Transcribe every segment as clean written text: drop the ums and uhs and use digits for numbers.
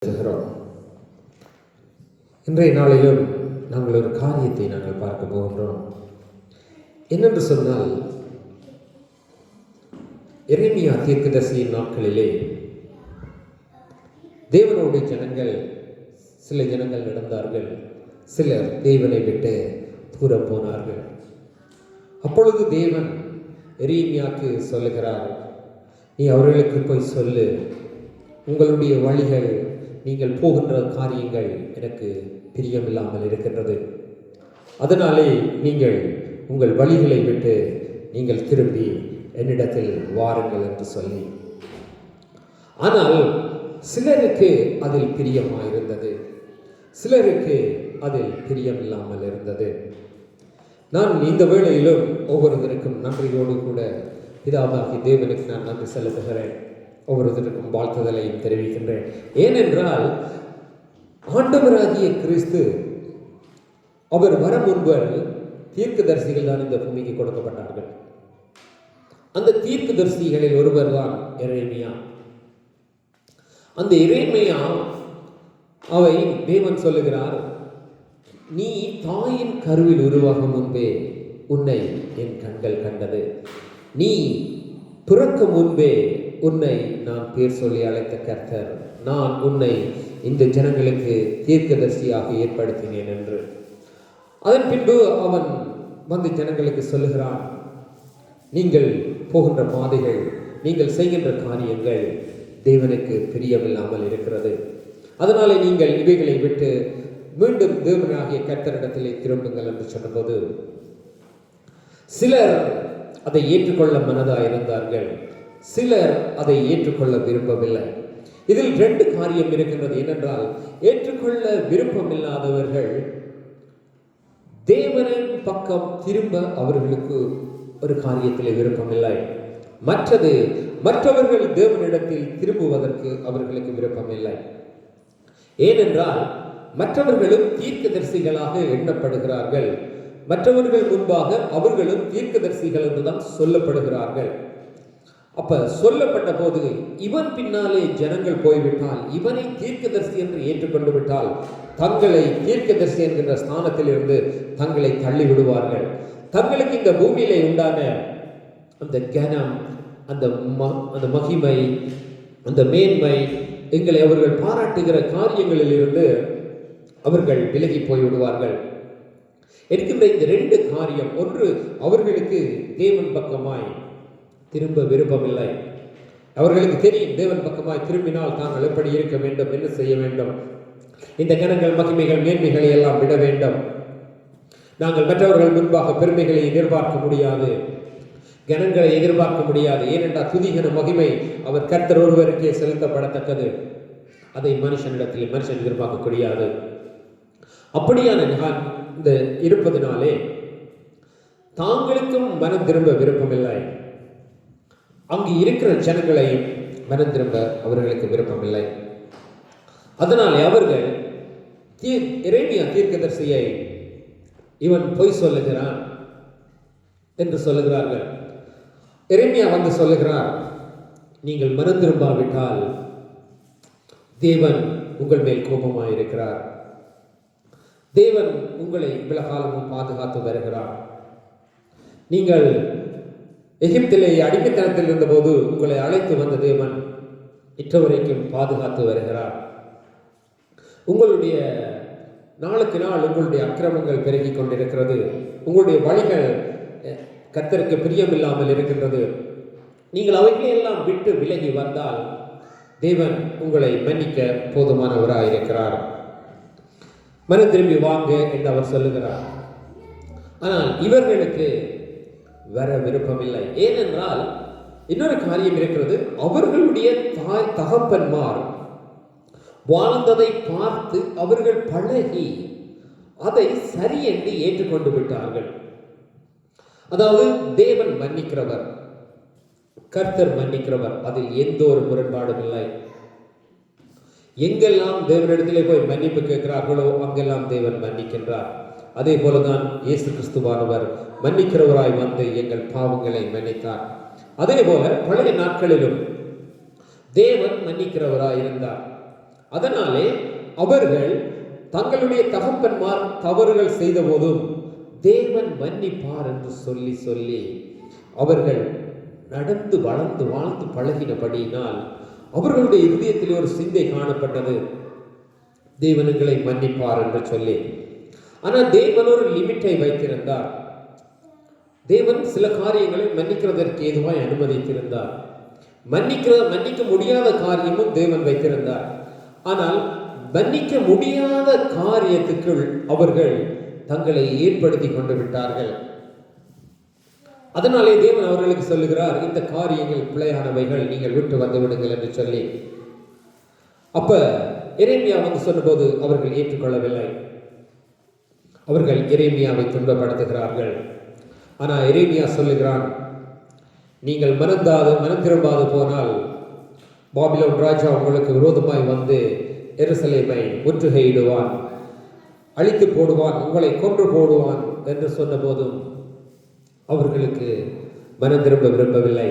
பேசுகிறோம். இன்றைய நாளிலும் நாங்கள் ஒரு காரியத்தை நாங்கள் பார்க்க போகின்றோம். என்னென்று சொன்னால், எரேமியா தீர்க்கதரிசியின் நாட்களிலே தேவனுடைய ஜனங்கள், சில ஜனங்கள் நடந்தார்கள், சிலர் தேவனை விட்டு தூரம் போனார்கள். அப்பொழுது தேவன் எரேமியாவுக்கு சொல்லுகிறார், நீ அவர்களுக்கு போய் சொல்லு, உங்களுடைய வழிகள், நீங்கள் போகின்ற காரியங்கள் எனக்கு பிரியமில்லாமல் இருக்கின்றது. அதனாலே நீங்கள் உங்கள் வழிகளை விட்டு நீங்கள் திரும்பி என்னிடத்தில் வாருங்கள் என்று சொல்லி. ஆனால் சிலருக்கு அதில் பிரியமாயிருந்தது, சிலருக்கு அதில் பிரியமில்லாமல் இருந்தது. நான் இந்த வேளையிலும் ஒவ்வொருவருக்கும் நன்றியோடு கூட பிதாவாகி தேவனுக்கு நான் நன்றி செலுத்துகிறேன். ஒவ்வொருவருக்கும் வாழ்த்துதலையும் தெரிவிக்கின்றேன். ஏனென்றால் ஆண்டவராகிய கிறிஸ்து அவர் வர முன்பு தீர்க்கதரிசிகள் தான் இந்த பூமிக்கு கொடுக்கப்பட்டார்கள். அந்த தீர்க்கதரிசிகளில் ஒருவர் தான் எரேமியா. அந்த எரேமியா அவை தேவன் சொல்லுகிறார், நீ தாயின் கருவில் உருவாகும் முன்பே உன்னை என் கண்கள் கண்டது, நீ பிறக்கும் முன்பே உன்னை நான் பேர் சொல்லி அழைத்த கர்த்தர், நான் உன்னை இந்த ஜனங்களுக்கு தீர்க்கதரிசியாக ஏற்படுத்தினேன் என்று. அதன் பின்பு அவன் வந்து ஜனங்களுக்கு சொல்லுகிறான், நீங்கள் போகின்ற பாதைகள், நீங்கள் செய்கின்ற காரியங்கள் தேவனுக்கு பிரியமில்லாமல் இருக்கிறது. அதனாலே நீங்கள் இவைகளை விட்டு மீண்டும் தேவனாகிய கர்த்தரிடத்திலே திரும்புங்கள் என்று சொன்னபோது சிலர் அதை ஏற்றுக்கொள்ள மனதாக இருந்தார்கள், சிலர் அதை ஏற்றுக்கொள்ள விரும்பவில்லை. இதில் ரெண்டு காரியம் இருக்கின்றது. ஏனென்றால், ஏற்றுக்கொள்ள விருப்பம் இல்லாதவர்கள் தேவனின் பக்கம் திரும்ப அவர்களுக்கு ஒரு காரியத்தில் விருப்பம் இல்லை. மற்றது, மற்றவர்கள் தேவனிடத்தில் திரும்புவதற்கு அவர்களுக்கு விருப்பம் இல்லை. ஏனென்றால் மற்றவர்களும் தீர்க்கதரிசிகளாக எண்ணப்படுகிறார்கள், மற்றவர்கள் முன்பாக அவர்களும் தீர்க்கதரிசிகள் என்றுதான் சொல்லப்படுகிறார்கள். அப்ப சொல்லப்பட்ட போது இவன் பின்னாலே ஜனங்கள் போய்விட்டால், இவனை தீர்க்கதரிசி என்று ஏற்றுக்கொண்டு விட்டால் தங்களை தீர்க்கதரிசி என்கின்ற ஸ்தானத்தில் இருந்து தங்களை தள்ளி விடுவார்கள். தங்களுக்கு இந்த பூமியிலே உண்டான அந்த கனம், அந்த மகிமை, அந்த மேன்மை, எங்களை அவர்கள் பாராட்டுகிற காரியங்களில் இருந்து அவர்கள் விலகி போய்விடுவார்கள். இருக்கின்ற இந்த ரெண்டு காரியம், ஒன்று அவர்களுக்கு தேவன் பக்கமாய் திரும்ப விருப்பமில்லை. அவர்களுக்கு தெரியும், தேவன் பக்கமாய் திரும்பினால் தாங்கள் எப்படி இருக்க வேண்டும், என்ன செய்ய வேண்டும், இந்த கனங்கள், மகிமைகள், மேன்மைகளை எல்லாம் விட வேண்டும். நாங்கள் மற்றவர்கள் முன்பாக பெருமைகளை எதிர்பார்க்க முடியாது, கனங்களை எதிர்பார்க்க முடியாது. ஏனென்றால் துதிகன மகிமை அவர் கர்த்தர் ஒருவருக்கே செலுத்தப்படத்தக்கது. அதை மனுஷனிடத்தில் மனுஷன் எதிர்பார்க்க முடியாது. அப்படியான இந்த இருப்பதினாலே தாங்களுக்கும் மனம் திரும்ப விருப்பமில்லை, அங்கு இருக்கிற ஜனங்களையும் மனம் திரும்ப அவர்களுக்கு விருப்பமில்லை. அதனாலே அவர்கள் எரேமியா தீர்க்கதரிசியை இவன் பொய் சொல்லுகிறான் என்று சொல்லுகிறார்கள். எரேமியா வந்து சொல்லுகிறார், நீங்கள் மனம் திரும்பாவிட்டால் தேவன் உங்கள் மேல் கோபமாயிருக்கிறார், தேவன் உங்களை இவ்வளவு காலமும் பாதுகாத்து வருகிறார். நீங்கள் எகிப்திலே அடிமைத்தனத்தில் இருந்தபோது உங்களை அழைத்து வந்த தேவன் இற்றவரைக்கும் பாதுகாத்து வருகிறார். உங்களுடைய நாளுக்கு நாள் உங்களுடைய அக்கிரமங்கள் பெருகிக் கொண்டிருக்கிறது, உங்களுடைய வழிகள் கர்த்தருக்கு பிரியமில்லாமல் இருக்கின்றது. நீங்கள் அவைகளையெல்லாம் விட்டு விலகி வந்தால் தேவன் உங்களை மன்னிக்க போதுமானவராயிருக்கிறார், மனம் திரும்பி வாங்க என்று அவர் சொல்லுகிறார். ஆனால் இவர்களுக்கு வர விருப்பமில்லை. ஏனென்றால் இன்னொரு காரியம் இருக்கிறது, அவர்களுடைய தகப்பன்மார் வாழ்ந்ததை பார்த்து அவர்கள் பழகி அதை சரி என்று ஏற்றுக்கொண்டு விட்டார்கள். அதாவது தேவன் மன்னிக்கிறவர், கர்த்தர் மன்னிக்கிறவர், அதில் எந்த ஒரு முரண்பாடும் இல்லை. எங்கெல்லாம் தேவனிடத்திலே போய் மன்னிப்பு கேட்கிறார்களோ அங்கெல்லாம் தேவன் மன்னிக்கின்றார். அதே போலதான் இயேசு கிறிஸ்துவானவர் மன்னிக்கிறவராய் வந்து எங்கள் பாவங்களை மன்னித்தார். அதே போல பழைய நாட்களிலும் தேவன் மன்னிக்கிறவராய் இருந்தார். அதனாலே அவர்கள் தங்களுடைய தகப்பன்மார் தவறுகள் செய்த போதும் தேவன் மன்னிப்பார் என்று சொல்லி சொல்லி அவர்கள் நடந்து வளர்ந்து வாழ்ந்து பழகினபடியினால் அவர்களுடைய இருதயத்தில் ஒரு சிந்தை காணப்பட்டது, தேவனுங்களை மன்னிப்பார் என்று சொல்லி. ஆனால் தேவன் ஒரு லிமிட்டை வைத்திருந்தார். தேவன் சில காரியங்களை மன்னிக்கிறதற்கு ஏதுவாய் அனுமதித்திருந்தார். மன்னிக்க முடியாத காரியமும் தேவன் வைத்திருந்தார். ஆனால் மன்னிக்க முடியாத காரியத்துக்குள் அவர்கள் தங்களை ஏற்படுத்தி கொண்டு விட்டார்கள். அதனாலே தேவன் அவர்களுக்கு சொல்லுகிறார், இந்த காரியங்கள் பிழையானவைகள், நீங்கள் விட்டு வந்து விடுங்கள் என்று சொல்லி. அப்ப எரேமியா வந்து சொன்னபோது அவர்கள் ஏற்றுக்கொள்ளவில்லை. அவர்கள் எரேமியாவை துன்பப்படுத்துகிறார்கள். ஆனால் எரேமியா சொல்லுகிறான், நீங்கள் மனம் திரும்பாது போனால் பாபிலோன் ராஜா உங்களுக்கு விரோதமாய் வந்து எருசலேமை முற்றுகையிடுவான், அழித்து போடுவான், உங்களை கொன்று போடுவான் என்று சொன்ன போதும் அவர்களுக்கு மனம் திரும்ப விரும்பவில்லை.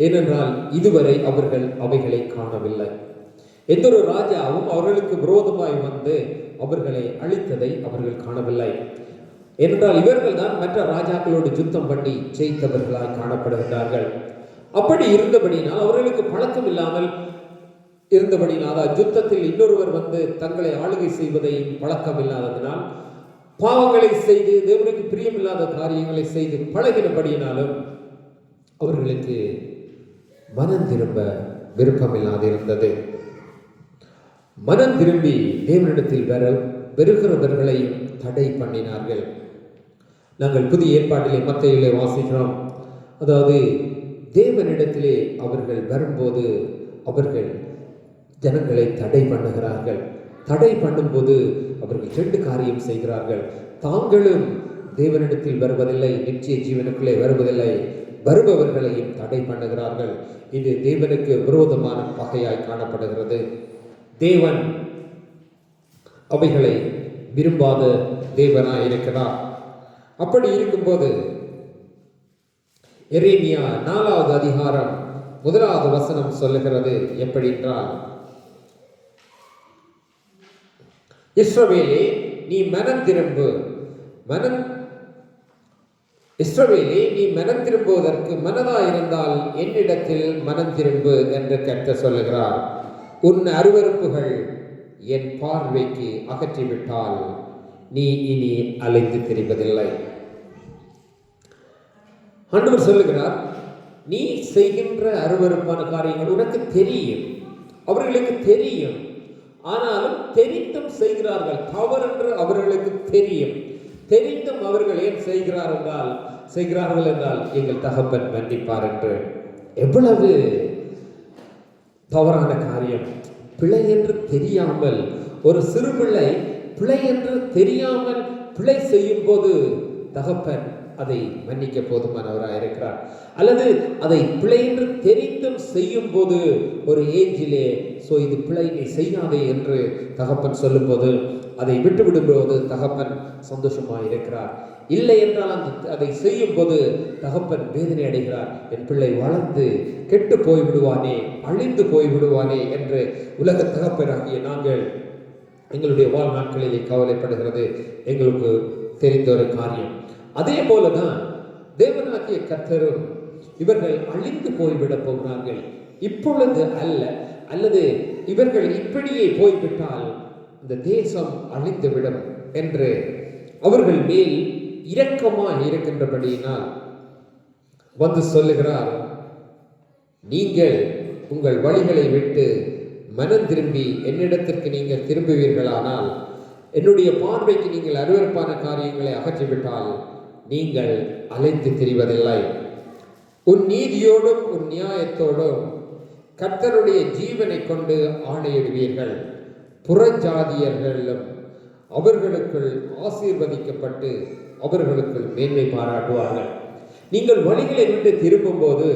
ஏனென்றால் இதுவரை அவர்கள் அவைகளை காணவில்லை. எந்த ஒரு ராஜாவும் அவர்களுக்கு விரோதமாய் வந்து அவர்களை அழித்ததை அவர்கள் காணவில்லை. ஏனென்றால் இவர்கள் தான் மற்ற ராஜாக்களோடு யுத்தம் பண்ணி ஜெயித்தவர்களாய் காணப்படுகிறார்கள். அப்படி இருந்தபடினால் அவர்களுக்கு பழக்கம் இல்லாமல் இருந்தபடினால் யுத்தத்தில் இன்னொருவர் வந்து தங்களை ஆளுகை செய்வதையும் பழக்கம் இல்லாததினால் பாவங்களை செய்து தேவனுக்கு பிரியமில்லாத காரியங்களை செய்து பழகினபடியினாலும் அவர்களுக்கு மனம் திரும்ப விருப்பமில்லாது இருந்தது. மனம் திரும்பி தேவனிடத்தில் வருகிறவர்களையும் தடை பண்ணினார்கள். நாங்கள் புதிய ஏற்பாட்டிலே மத்தேயுவிலே வாசிக்கிறோம். அதாவது தேவனிடத்திலே அவர்கள் வரும்போது அவர்கள் ஜனங்களை தடை பண்ணுகிறார்கள். தடை பண்ணும்போது அவர்கள் 2 காரியம் செய்கிறார்கள். தாங்களும் தேவனிடத்தில் வருவதில்லை, நிச்சய ஜீவனுக்குள்ளே வருவதில்லை, வருபவர்களையும் தடை பண்ணுகிறார்கள். இது தேவனுக்கு விரோதமான பகையாய் காணப்படுகிறது. தேவன் அவைகளை விரும்பாத தேவனாய் இருக்கிறார். அப்படி இருக்கும்போது எரேமியா 4வது அதிகாரம் 1வது வசனம் சொல்லுகிறது எப்படி என்றால், இஸ்ரவேலே நீ மனம் திரும்புவதற்கு மனதாயிருந்தால் என்னிடத்தில் மனம் திரும்பு என்று கர்த்தர் சொல்லுகிறார். உன் அருவருப்புகள் என் பார்வைக்கு அகற்றிவிட்டால் நீ இனி அலைந்து திரிவதில்லை. ஆண்டவர் சொல்லுகிறார், நீ செய்கின்ற அருவருப்பான காரியங்கள் உனக்கு தெரியும், அவர்களுக்கு தெரியும். ஆனாலும் தெரிந்தும் செய்கிறார்கள். தவறென்று அவர்களுக்கு தெரியும். தெரிந்தும் அவர்கள் ஏன் செய்கிறார்கள் என்றால் எங்கள் தகப்பன் மன்னிப்பார் என்று. எவ்வளவு தவறான காரியம்! பிழை என்று தெரியாமல் ஒரு சிறு பிள்ளை பிழை என்று தெரியாமல் பிழை செய்யும் போது தகப்பன் அதை மன்னிக்க போதுமானவராக இருக்கிறார். அல்லது அதை பிழை என்று தெரிந்தும் செய்யும் போது ஒரு ஏஜிலே இது பிழை நீ செய்யாதே என்று தகப்பன் சொல்லும்போது அதை விட்டுவிடும்போது தகப்பன் சந்தோஷமாக இருக்கிறார். இல்லை என்றால் அதை செய்யும் போது தகப்பன் வேதனை அடைகிறார். என் பிள்ளை வளர்ந்து கெட்டு போய்விடுவானே, அழிந்து போய்விடுவானே என்று உலக தகப்பனாகிய நாங்கள் எங்களுடைய வாழ்நாட்களிலே கவலைப்படுகிறது எங்களுக்கு தெரிந்த ஒரு காரியம். அதே போலதான் தேவனாகிய கர்த்தரும் இவர்கள் அழிந்து போய்விட போகிறார்கள், இப்பொழுது அல்ல, அல்லது இவர்கள் இப்படியே போய்விட்டால் இந்த தேசம் அழிந்துவிடும் என்று அவர்கள் மேல் இரக்கமாக இருக்கின்றபடியினால் வந்து சொல்லுகிறார், நீங்கள் உங்கள் வழிகளை விட்டு மனம் திரும்பி என்னிடத்திற்கு நீங்கள் திரும்புவீர்களானால், என்னுடைய பார்வைக்கு நீங்கள் அருவருப்பான காரியங்களை அகற்றிவிட்டால் நீங்கள் அலைந்து திரிவதில்லை. உன் நீதியோடும் உன் நியாயத்தோடும் கர்த்தருடைய ஜீவனை கொண்டு ஆணையிடுவீர்கள். புறஜாதியர்களும் அவர்களுக்குள் ஆசீர்வதிக்கப்பட்டு அவர்களுக்குள் மேன்மை பாராட்டுவார்கள். நீங்கள் வழிகளை விட்டு திரும்பும் போது,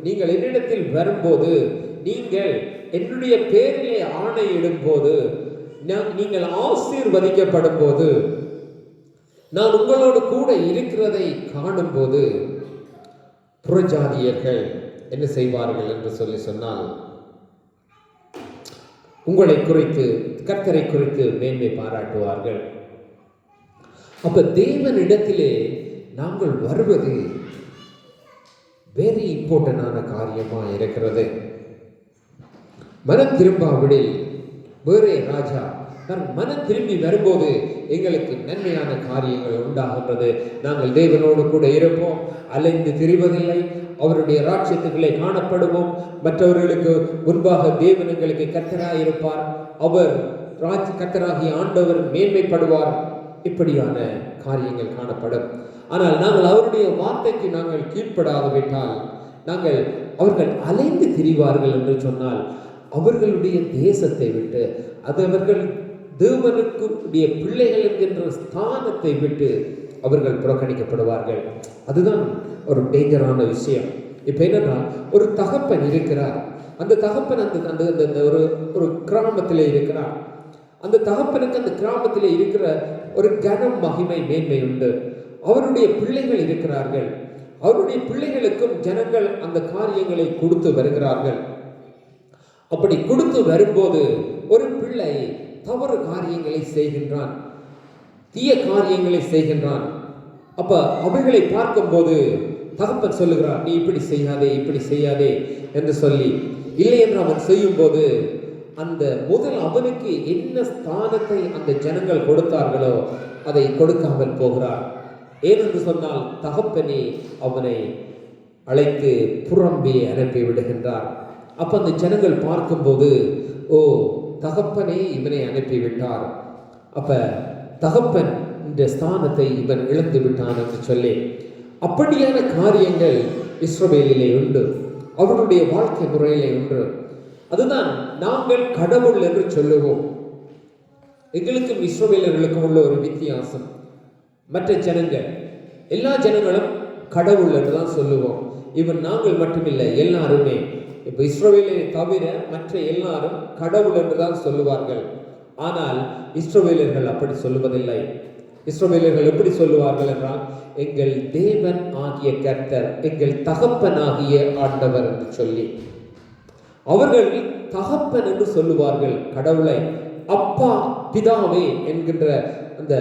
நீங்கள் என்னிடத்தில் வரும்போது, நீங்கள் என்னுடைய பேரிலே ஆணையிடும் போது, நீங்கள் ஆசீர்வதிக்கப்படும் போது, நான் உங்களோடு கூட இருக்கிறதை காணும் போது புறஜாதியர்கள் என்ன செய்வார்கள் என்று சொன்னால், உங்களை குறித்து, கர்த்தரை குறித்து மேன்மை பாராட்டுவார்கள். அப்ப தேவனிடத்திலே நாங்கள் வருவது வெரி இம்பார்ட்டன்டான காரியமா இருக்கிறது. மனம் திரும்பாவிடில் வேறே ராஜா, நான் மனம் திரும்பி வரும்போது எங்களுக்கு நன்மையான காரியங்கள் உண்டாகின்றது. நாங்கள் தேவனோடு கூட இருப்போம், அலைந்து திரிவதில்லை, அவருடைய ராட்சியத்துக்களை காணப்படுவோம், மற்றவர்களுக்கு முன்பாக தேவன் எங்களுக்கு கர்த்தராய் இருப்பார், அவர் கர்த்தராகிய ஆண்டவர் மேன்மைப்படுவார். இப்படியான காரியங்கள் காணப்படும். ஆனால் நாங்கள் அவருடைய வார்த்தைக்கு நாங்கள் கீழ்ப்படாது விட்டால், நாங்கள் அவர்கள் அலைந்து திரிவார்கள் என்று சொன்னால், அவர்களுடைய தேசத்தை விட்டு, அது அவர்கள் தேவனுக்குடைய பிள்ளைகள் என்கின்ற ஸ்தானத்தை விட்டு அவர்கள் புறக்கணிக்கப்படுவார்கள். அதுதான் ஒரு டேஞ்சரான விஷயம். இப்ப என்னன்னா, ஒரு தகப்பன் இருக்கிறார். அந்த தகப்பன் அந்த ஒரு கிராமத்திலே இருக்கிறார். அந்த தகப்பனுக்கு அந்த கிராமத்திலே இருக்கிற ஒரு கனம், மகிமை, மேன்மை உண்டு. அவருடைய பிள்ளைகள் இருக்கிறார்கள். அவருடைய பிள்ளைகளுக்கும் ஜனங்கள் அந்த காரியங்களை கொடுத்து வருகிறார்கள். அப்படி கொடுத்து வரும்போது ஒரு பிள்ளை தவறு காரியங்களை செய்கின்றான், தீய காரியங்களை செய்கின்றான். அப்ப அவைகளை பார்க்கும்போது தகப்பன் சொல்லுகிறார், நீ இப்படி செய்யாதே, இப்படி செய்யாதே என்று சொல்லி, இல்லை என்று அவன் செய்யும் போது அந்த முதல் அவனுக்கு என்ன ஸ்தானத்தை அந்த ஜனங்கள் கொடுத்தார்களோ அதை கொடுக்காமல் போகிறார். ஏனென்று சொன்னால், தகப்பனே அவனை அழைத்து புறம்பே அனுப்பி விடுகின்றார். அப்ப அந்த ஜனங்கள் பார்க்கும்போது, ஓ, தகப்பனே இவனை அனுப்பிவிட்டார், அப்ப தகப்பன் இந்த ஸ்தானத்தை இவன் இழந்து விட்டான் என்று சொல்லி, அப்படியான காரியங்கள் இஸ்ரவேலிலே உண்டு, அவருடைய வாழ்க்கை முறையிலே உண்டு. அதுதான் நாங்கள் கடவுள் என்று சொல்லுவோம். எங்களுக்கும் இஸ்ரவேலர்களுக்கும் உள்ள ஒரு வித்தியாசம். மற்ற ஜனங்கள், எல்லா ஜனங்களும் கடவுள் என்றுதான் சொல்லுவோம். இவன் நாங்கள் மட்டுமில்லை, எல்லாருமே. இப்ப இஸ்ரவேலை தவிர மற்ற எல்லாரும் கடவுள் என்றுதான் சொல்லுவார்கள். ஆனால் இஸ்ரவேலர்கள் அப்படி சொல்லுவதில்லை. இஸ்ரவேலர்கள் எப்படி சொல்லுவார்கள் என்றால், எங்கள் தேவன் ஆகிய கர்த்தர், எங்கள் தகப்பன் ஆகிய ஆண்டவர் என்று சொல்லி, அவர்கள் தகப்பன் என்று சொல்லுவார்கள் கடவுளை. அப்பா, பிதாவே என்கின்ற அந்த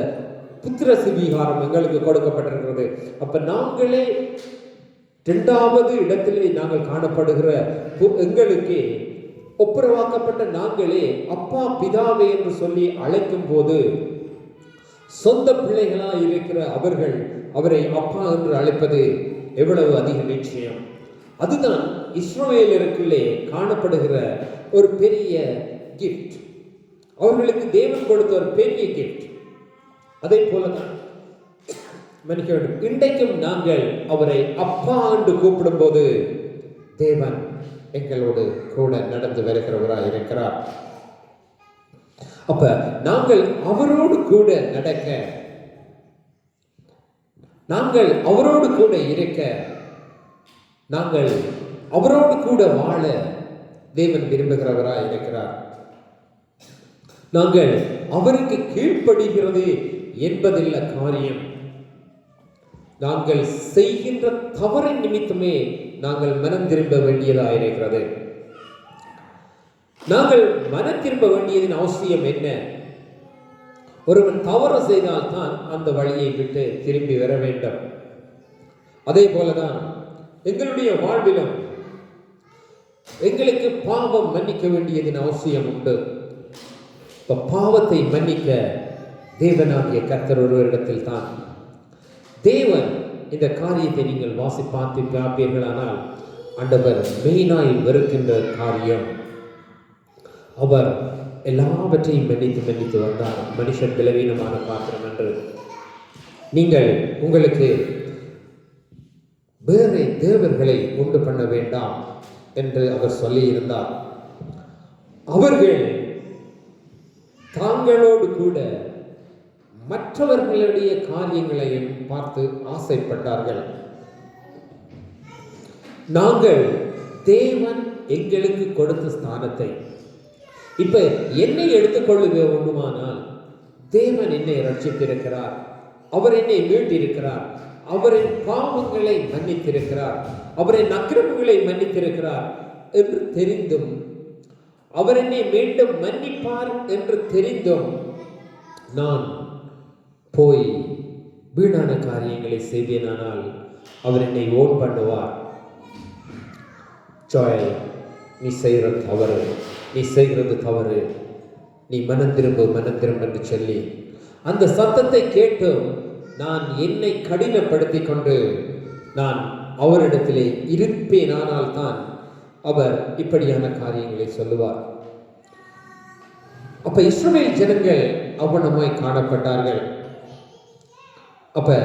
புத்திர சிவீகாரம் எங்களுக்கு கொடுக்கப்பட்டிருக்கிறது. அப்ப நாங்களே இரண்டாவது இடத்திலே நாங்கள் காணப்படுகிற எங்களுக்கு ஒப்புரவாக்கப்பட்ட நாங்களே அப்பா, பிதாவே என்று சொல்லி அழைக்கும் போது, சொந்த பிள்ளைகளாக இருக்கிற அவர்கள் அவரை அப்பா என்று அழைப்பது எவ்வளவு அதிக நிச்சயம். அதுதான் இஸ்ரவேலருக்குள்ளே காணப்படுகிற ஒரு பெரிய கிஃப்ட். அவர்களுக்கு தேவன் கொடுத்த ஒரு பெரிய கிஃப்ட். அதே போலதான் இன்றைக்கும் நாங்கள் அவரை அப்பா என்று கூப்பிடும் போது தேவன் எங்களோடு கூட நடந்து வருகிறவராக இருக்கிறார். அப்ப நாங்கள் அவரோடு கூட நடக்க, நாங்கள் அவரோடு கூட இருக்க, நாங்கள் அவரோடு கூட வாழ தேவன் விரும்புகிறவராக இருக்கிறார். நாங்கள் அவருக்கு கீழ்ப்படுகிறது என்பதில்ல காரியம். நாங்கள் செய்கின்ற தவறின் நிமித்தமே நாங்கள் மனம் திரும்ப வேண்டியதாக இருக்கிறது. நாங்கள் மனம் திரும்ப வேண்டியதின் அவசியம் என்ன? ஒருவன் தவறு செய்தால் தான் அந்த வழியை விட்டு திரும்பி வர வேண்டும். அதே போலதான் எங்களுடைய வாழ்விலும் எங்களுக்கு பாவம் மன்னிக்க வேண்டியதின் அவசியம் உண்டு. இப்ப பாவத்தை மன்னிக்க தேவனாகிய கர்த்தர் ஒருவரிடத்தில் தான். தேவன் இந்த காரியத்தை நீங்கள் பார்ப்பீர்களானால், ஆண்டவர் மெயினாய் வெறுக்கின்ற காரியம், அவர் எல்லாவற்றையும் மன்னித்து வந்தார். மனுஷன் பலவீனமான பாத்திரம் என்று நீங்கள் உங்களுக்கு வேறு தேவர்களை உண்டு பண்ண வேண்டாம் என்று அவர் சொல்லி இருந்தார். அவர்கள் தாங்களோடு கூட மற்றவர்களுடைய காரியங்களையும் பார்த்து ஆசைப்பட்டார்கள். நாங்கள் தேவன் எங்களுக்கு கொடுத்த ஸ்தானத்தை, இப்ப என்னை எடுத்துக்கொள்ளுவே ஒன்றுமானால், தேவன் என்னை ரட்சித்திருக்கிறார், அவர் என்னை மீட்டிருக்கிறார், அவரின் பாவங்களை மன்னித்திருக்கிறார், அவரின் அக்கிரமங்களை மன்னித்திருக்கிறார் என்று தெரிந்தும் அவர் என்னை மீண்டும் மன்னிப்பார் என்று தெரிந்தும் நான் போய் வீணான காரியங்களை செய்வேனானால் அவர் என்னை ஓன் பண்ணுவார். ஜோயல், நீ செய்கிறது தவறு, நீ செய்கிறது தவறு, நீ மனம் திரும்பு என்று சொல்லி அந்த சத்தத்தை கேட்டும் நான் என்னை கடினப்படுத்தி கொண்டு நான் அவரிடத்திலே இருப்பேனானால் தான் அவர் இப்படியான காரியங்களை சொல்லுவார். அப்ப இஸ்ரவேல் ஜனங்கள் அவனமாய் காணப்பட்டார்கள். அப்ப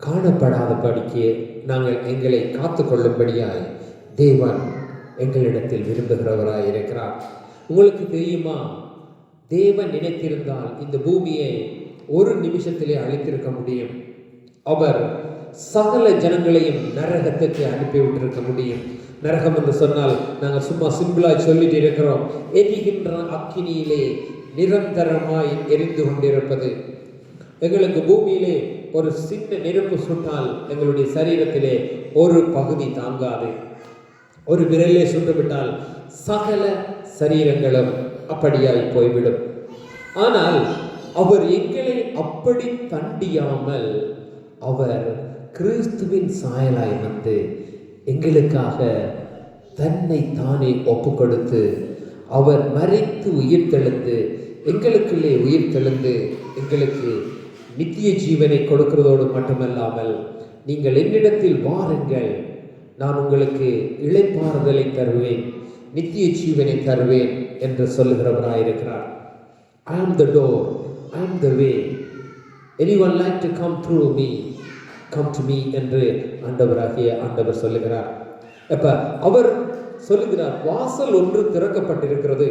காணப்படாதபடிக்கு நாங்கள் எங்களை காத்து கொள்ளும்படியாய் தேவன் எங்களிடத்தில் விரும்புகிறவராய் இருக்கிறார். உங்களுக்கு தெரியுமா, தேவன் நினைத்திருந்தால் இந்த பூமியை ஒரு நிமிஷத்திலே அழித்திருக்க முடியும். அவர் சகல ஜனங்களையும் நரகத்துக்கு அனுப்பிவிட்டிருக்க முடியும். நரகம் என்று சொன்னால் நாங்கள் சும்மா சிம்பிளாய் சொல்லிட்டு இருக்கிறோம். எரிகின்ற அக்கினியிலே நிரந்தரமாய் எரிந்து கொண்டிருப்பது. எங்களுக்கு பூமியிலே ஒரு சின்ன நெருப்பு சுட்டால் எங்களுடைய சரீரத்திலே ஒரு பகுதி தாங்காது. ஒரு விரலே சுட்டுவிட்டால் சகல சரீரங்களும் அப்படியாய் போய்விடும். ஆனால் அவர் எங்களை அப்படி தண்டியாமல் அவர் கிறிஸ்துவின் சாயலாய் வந்து எங்களுக்காக தன்னை தானே ஒப்பு கொடுத்து அவர் மரித்து உயிர்த்தெழுந்து எங்களுக்குள்ளே உயிர்த்தெழுந்து எங்களுக்கு நித்திய ஜீவனை கொடுக்கிறதோடு மட்டுமல்லாமல் நீங்கள் என்னிடத்தில் வாருங்கள், நான் உங்களுக்கு இளைப்பாறுதலை தருவேன், நித்திய ஜீவனை தருவேன் என்று சொல்லுகிறவராயிருக்கிறார். I am the door, I am the way. Anyone like to come through me, come to me என்று ஆண்டவர் சொல்லுகிறார். அப்ப அவர் சொல்லுகிறார், வாசல் ஒன்று திறக்கப்பட்டிருக்கிறது,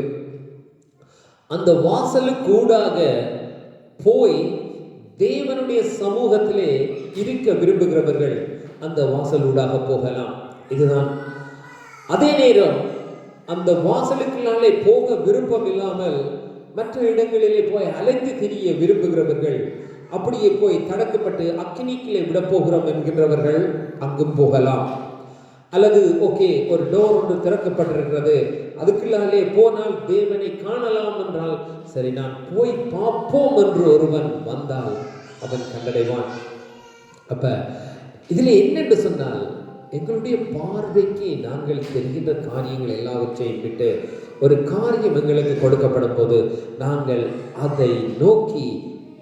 அந்த வாசலுக்கூடாக போய் தேவனுடைய சமூகத்திலே இருக்க விரும்புகிறவர்கள் அந்த வாசலூடாக போகலாம். இதுதான். அதே நேரம் அந்த வாசலுக்குள்ளாலே போக விருப்பம் இல்லாமல் மற்ற இடங்களிலே போய் அலைந்து திரிய விரும்புகிறவர்கள், அப்படியே போய் தடக்கப்பட்டு அக்கினிக்குள்ளே விட போகிறோம் என்கின்றவர்கள் அங்கும் போகலாம். அல்லது ஓகே, ஒரு டோர் ஒன்று திறக்கப்பட்டிருக்கிறது, அதுக்குள்ளாலே போனால் தேவனை காணலாம் என்றால் சரி, நான் போய் பார்ப்போம் என்று ஒருவன் வந்தால் அவன் கண்டடைவான். அப்ப இதில் என்னென்று சொன்னால், எங்களுடைய பார்வைக்கு நாங்கள் தெரிகின்ற காரியங்கள் எல்லாவற்றையும் விட்டு ஒரு காரியம் எங்களுக்கு கொடுக்கப்படும் போது நாங்கள் அதை நோக்கி